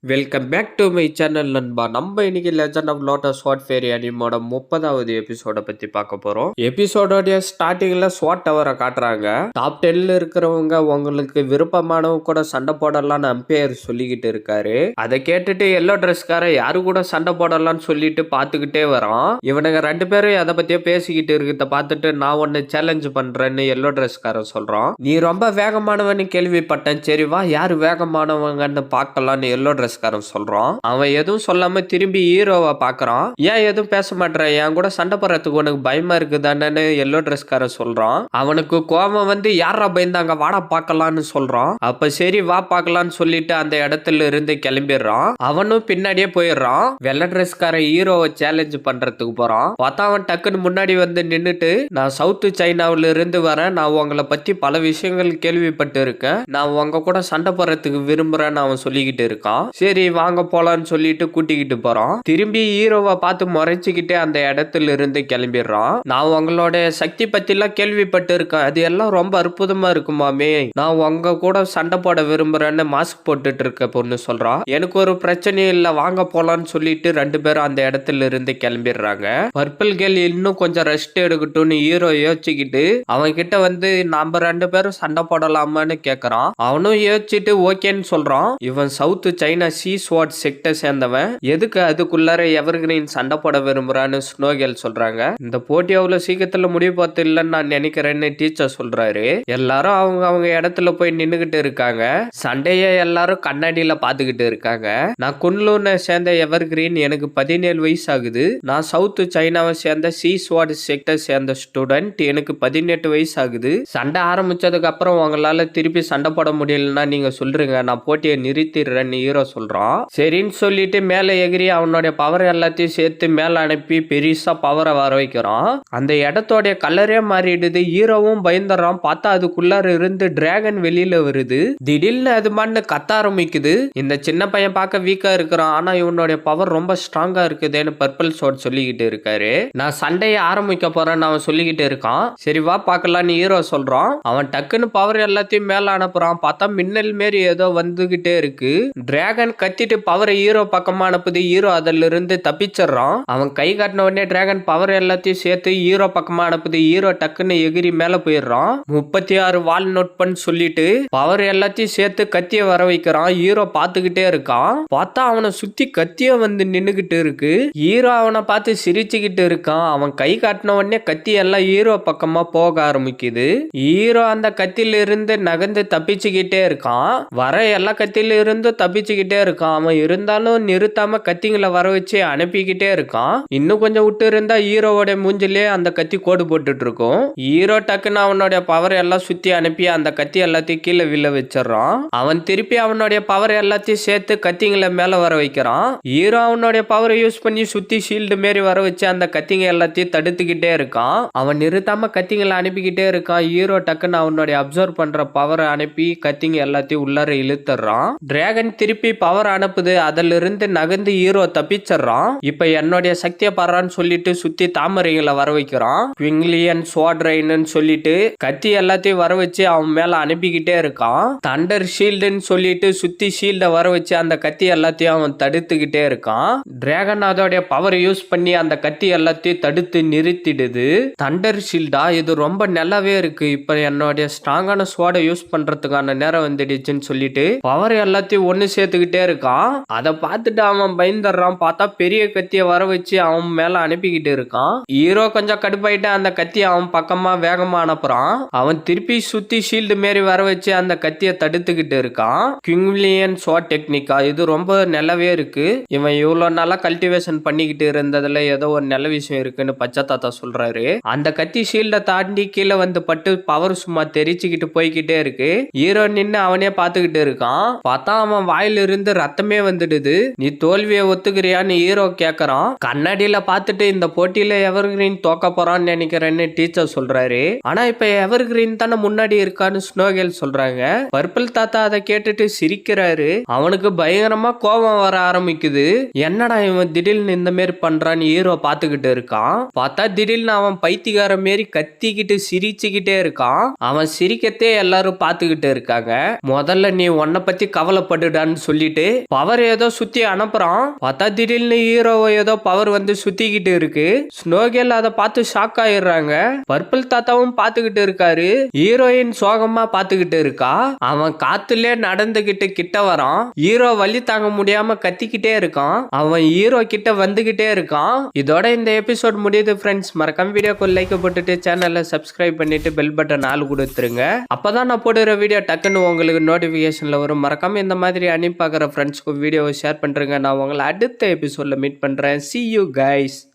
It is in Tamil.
Welcome back to my channel நண்பா. நம்ம இன்னைக்கு legend of lotus sword fairy அனிமோட 30வது எபிசோட பத்தி பார்க்க போறோம். எபிசோடோட ஸ்டார்டிங்ல ஸ்வாட் டவரை காட்டுறாங்க. டாப் 10ல இருக்கிறவங்க உங்களுக்கு விருப்பமானவங்க கூட சண்டை போடலாம்னு அம்பையர் சொல்லிக்கிட்டு இருக்காரு. அதை கேட்டுட்டு எல்லோ ட்ரெஸ்கார யாரு கூட சண்டை போடலாம்னு சொல்லிட்டு பாத்துக்கிட்டே வரான். இவனுங்க ரெண்டு பேரும் அதை பத்தியே பேசிக்கிட்டு இருக்கிறத பார்த்துட்டு நான் ஒன்னு சேலஞ்ச் பண்றேன்னு எல்லோ ட்ரெஸ்காரன் சொல்றான். நீ ரொம்ப வேகமானவன்னு கேள்விப்பட்டேன், சரி வா யாரு வேகமானவங்கன்னு பார்க்கலான்னு எல்லோ ட்ரெஸ் சொல்றான். அவன் எதுவும் சொல்லாம திரும்பி ஹீரோவை பாக்குறான். ஏன் எதுவும் பேச மாட்டேன், என் கூட சண்டை போறதுக்கு உனக்கு பயமா இருக்குதானு எல்லோ ட்ரெஸ்காரன் சொல்றான். அவனுக்கு கோபம் வந்து யாரா பயந்தாங்க வாடா பாக்கலான்னு சொல்றான். அப்ப சரி வா பாக்கலான்னு சொல்லிட்டு அந்த இடத்துல இருந்து கிளம்பிடுறான். அவனும் பின்னாடியே போயிடுறான். வெள்ளை ட்ரெஸ்காரன் ஹீரோவை சேலஞ்ச் பண்றதுக்கு போறான். பார்த்தா அவன் டக்குன்னு முன்னாடி வந்து நின்னுட்டு, நான் சவுத் சைனாவில இருந்து வரேன், நான் உங்களை பத்தி பல விஷயங்கள் கேள்விப்பட்டு இருக்கேன், நான் உங்க கூட சண்டை போறதுக்கு விரும்புறேன்னு அவன் சொல்லிக்கிட்டு இருக்கான். சரி வாங்க போலான்னு சொல்லிட்டு கூட்டிக்கிட்டு போறான். திரும்பி ஹீரோவை பார்த்து முறைச்சிக்கிட்டே அந்த இடத்துல இருந்து கிளம்பிடுறான். நான் உங்களோட சக்தி பத்தி எல்லாம் கேள்விப்பட்டு இருக்கேன், அது எல்லாம் ரொம்ப அற்புதமா இருக்குமாமே, நான் உங்க கூட சண்டை போட விரும்புறேன்னு மாஸ்க் போட்டுட்டு இருக்க பொண்ணு சொல்றான். எனக்கு ஒரு பிரச்சனையும் இல்ல வாங்க போலான்னு சொல்லிட்டு ரெண்டு பேரும் அந்த இடத்துல இருந்து கிளம்பிடுறாங்க. பர்பிள் கேர்ள் இன்னும் கொஞ்சம் ரெஸ்ட் எடுக்கட்டும்னு ஹீரோ யோசிச்சுக்கிட்டு அவன் கிட்ட வந்து நம்ம ரெண்டு பேரும் சண்டை போடலாமான்னு கேக்குறான். அவனும் யோசிச்சுட்டு ஓகேன்னு சொல்றான். இவன் சவுத் சைனா சி ஸ்வாட் செக்டர் சேர்ந்தவன், எதுக்கு அதுக்குள்ளார எவர்கிரீன் சண்டை போட விரும்புறான்னு ஸ்னோகேல் சொல்றாங்க. இந்த போட்டி அவ்வளவு சீக்கிரத்துல முடிவு பார்த்து இல்லைன்னு நான் நினைக்கிறேன்னு டீச்சர் சொல்றாரு. எல்லாரும் அவங்க இடத்துல போய் நின்னுகிட்டு இருக்காங்க. சண்டைய எல்லாரும் கண்ணாடியில பாத்துக்கிட்டு இருக்காங்க. நான் குன்லூனை சேர்ந்த எவர்கிரீன், எனக்கு 17 வயசு ஆகுது. நான் சவுத் சைனாவை சேர்ந்த சி ஸ்வாட் செக்டர் சேர்ந்த ஸ்டூடெண்ட், எனக்கு 18 வயசு ஆகுது. சண்டை ஆரம்பிச்சதுக்கு அப்புறம் உங்களால திருப்பி சண்டை போட முடியலன்னா நீங்க சொல்றீங்க, நான் போட்டியை நிறுத்திடுறேன்னு ஹீரோ சொல்றான். சரின்னு சொல்லிட்டு மேல எகிரி அவனுடைய பவர் எல்லாத்தையும் சேர்த்து மேல அனுப்பி பெருசா பவரை வர வைக்கிறான். அந்த இடத்தோட கலரே மாறிடுது. ஹீரோவும் பயந்துறான். பார்த்தா அதுக்குள்ளார இருந்து டிராகன் வெளியில வருது. திடீர்னு அது மண்ணு கத்த ஆரம்பிக்குது. இந்த சின்ன பையன் பார்க்க வீக்கா இருக்கிறான், ஆனா இவனுடைய பவர் ரொம்ப ஸ்ட்ராங்கா இருக்குதுன்னு பர்பிள் ஷாட் சொல்லிக்கிட்டு இருக்காரு. நான் சண்டையை ஆரம்பிக்க போறேன்னு அவன் சொல்லிக்கிட்டு இருக்கான். சரி வா பார்க்கலான்னு ஹீரோ சொல்றான். அவன் டக்குன்னு பவர் எல்லாத்தையும் மேல அனுப்புறான். பார்த்தா மின்னல் மாரி ஏதோ வந்துகிட்டே இருக்கு. டிராகன் கத்திட்டு பவர் ஹீரோ பக்கமா அனுப்புது. ஹீரோ அதுல இருந்து தப்பிச்சிடறான். அவன் கை காட்டின உடனே டிராகன் பவர் எல்லாத்தையும் சேர்த்து ஹீரோ பக்கமா அனுப்புது. ஹீரோ டக்குன்னு எகிரி மேல போயிடுறான். 36 வால் நோட் பண்ணி சொல்லிட்டு பவர் எல்லாத்தையும் சேர்த்து கத்திய வர வைக்கிறான். ஹீரோ பாத்துக்கிட்டே இருக்கான். பார்த்தா அவனை சுத்தி கத்திய வந்து நின்னுகிட்டு இருக்கு. ஹீரோ அவனை பார்த்து சிரிச்சுக்கிட்டு இருக்கான். அவன் கை காட்டின உடனே கத்தி எல்லாம் ஹீரோ பக்கமா போக ஆரம்பிக்குது. ஹீரோ அந்த கத்தியில இருந்து நகர்ந்து தப்பிச்சுக்கிட்டே இருக்கான். வர எல்லா கத்தியில இருந்து தப்பிச்சுக்கிட்டே இருக்கான். அவன் இருந்தாலும் நிறுத்தாம கத்திங்களை வர வச்சு அனுப்பிக்கிட்டே இருக்கான். இன்னும் கொஞ்சம் விட்டு இருந்தா ஹீரோவோட மூஞ்சிலே அந்த கத்தி கோடு போட்டுட்டு இருக்கும். ஹீரோ டக்குன்னு அவனுடைய பவர் எல்லாம் சுத்தி அனுப்பி அந்த கத்தி எல்லாத்தையும் கீழே விழ வச்சிடறான். அவன் திருப்பி அவனுடைய பவர் எல்லாத்தையும் சேர்த்து கத்திங்களை மேல வர வைக்கிறான். ஹீரோ அவனுடைய பவரை யூஸ் பண்ணி சுத்தி ஷீல்டு மாரி வர வச்சு அந்த கத்திங்க எல்லாத்தையும் தடுத்துக்கிட்டே இருக்கான். அவன் நிறுத்தாம கத்திங்களை அனுப்பிக்கிட்டே இருக்கான். ஹீரோ டக்குன்னு அவனுடைய அப்சர்வ் பண்ற பவரை அனுப்பி கத்திங்க எல்லாத்தையும் உள்ளார இழுத்துறான். டிராகன் திருப்பி பவர் அனுப்புது. அதுல இருந்து நகர்ந்து ஹீரோ தப்பிச்சிடறான். இப்ப என்னுடைய சக்தியை பாடுறான்னு சொல்லிட்டு சுத்தி தாமரைகளை வர வைக்கிறான். குவிங்லியன் ஸ்வாட்ரைன்னு சொல்லிட்டு கத்தி எல்லாத்தையும் வர வச்சு அவன் மேல அனுப்பிக்கிட்டே இருக்கான். தண்டர் ஷீல்டுன்னு சொல்லிட்டு சுத்தி ஷீல்ட வர வச்சு அந்த கத்தி எல்லாத்தையும் அவன் தடுத்துக்கிட்டே இருக்கான். டிராகன் அதோடைய பவர் யூஸ் பண்ணி அந்த கத்தி எல்லாத்தையும் தடுத்து நிறுத்திடுது. தண்டர் ஷீல்டா, இது ரொம்ப நல்லாவே இருக்கு. இப்ப என்னுடைய ஸ்ட்ராங்கான ஸ்வாடை யூஸ் பண்றதுக்கான நேரம் வந்துடுச்சுன்னு சொல்லிட்டு பவர் எல்லாத்தையும் ஒன்னு சேர்த்துக்கிட்டே இருக்கான். அதை பார்த்துட்டு அவன் பயந்துடுறான். பார்த்தா பெரிய கத்தியை வர வச்சு அவன் மேல அனுப்பிக்கிட்டு இருக்கான். ஹீரோ கொஞ்சம் கடுப்பாயிட்டு அந்த கத்தியை அவன் பக்கமா வேகமா அனுப்புறான். அவன் திருப்பி சுத்தி ஷீல்டு மாரி வர வச்சு அந்த கத்தியை தடுத்துக்கிட்டு இருக்கான். குவிங்லியன் ஸ்வாட் டெக்னிக்கா, இது ரொம்ப நல்லாவே இருக்கு. இவன் இவ்வளவு நாளா கல்டிவேஷன் பண்ணிக்கிட்டு இருந்ததுல ஏதோ ஒரு நல்ல விஷயம் இருக்குன்னு பச்சை தாத்தா சொல்றாரு. அந்த கத்தி ஷீல்ட தாண்டி கீழே வந்து பட்டு பவர் சும்மா தெரிச்சுக்கிட்டு போய்கிட்டே இருக்கு. ஹீரோ நின்னு அவனே பாத்துக்கிட்டு இருக்கான். பார்த்தா அவன் வாயில இருந்து ரத்தமே வந்துடுது. நீ தோல்வியை ஒத்துக்கிறியான்னு ஹீரோ கேக்குறான். கண்ணாடியில பார்த்துட்டு இந்த போட்டியில எவர்கிரீன் தோக்க போறான்னு நினைக்கிறேன்னு டீச்சர் சொல்றாரு. ஆனா இப்ப எவர்கிரீன் தானே முன்னாடி இருக்கான்னு ஸ்னோகேல் சொல்றாங்க. பர்பிள் தாத்தா அதை கேட்டுட்டு சிரிக்கிறாரு. அவனுக்கு பயங்கரமா கோபம் வர ஆரம்பிக்குது. என்னடா இவன் திடீர்னு இந்த மாதிரி பண்றான்னு ஹீரோ பாத்துக்கிட்டு இருக்கான். பார்த்தா திடீர்னு அவன் பைத்தியக்கார மாரி கத்திக்கிட்டு சிரிச்சுக்கிட்டே இருக்கான். அவன் சிரிக்கத்தே எல்லாரும் பாத்துக்கிட்டு இருக்காங்க. முதல்ல நீ உன்னை பத்தி கவலைப்படுடான்னு சொல்லி சொல்லிட்டு பவர் ஏதோ சுத்தி அனுப்புறான். பார்த்தா திடீர்னு ஹீரோவை ஏதோ பவர் வந்து சுத்திக்கிட்டு இருக்கு. ஸ்னோகேல் அதை பார்த்து ஷாக் ஆயிடுறாங்க. பர்பிள் தாத்தாவும் பாத்துக்கிட்டு இருக்காரு. ஹீரோயின் சோகமா பாத்துக்கிட்டு இருக்கா. அவன் காத்துலயே நடந்துகிட்டு கிட்ட வரான். ஹீரோ வலி தாங்க முடியாம கத்திக்கிட்டே இருக்கான். அவன் ஹீரோ கிட்ட வந்துகிட்டே இருக்கான். இதோட இந்த எபிசோட் முடியுது ஃப்ரெண்ட்ஸ். மறக்காம வீடியோக்கு லைக் போட்டுட்டு சேனலை சப்ஸ்கிரைப் பண்ணிட்டு பெல் பட்டன் ஆள் கொடுத்துருங்க. அப்பதான் நான் போடுற வீடியோ டக்குன்னு உங்களுக்கு நோட்டிபிகேஷன்ல வரும். மறக்காம இந்த மாதிரி அனுப்பி பார்க்குற ஃப்ரெண்ட்ஸ்க்கு வீடியோவை ஷேர் பண்றேங்க. நான் உங்களை அடுத்த எபிசோட்ல மீட் பண்றேன். See you guys.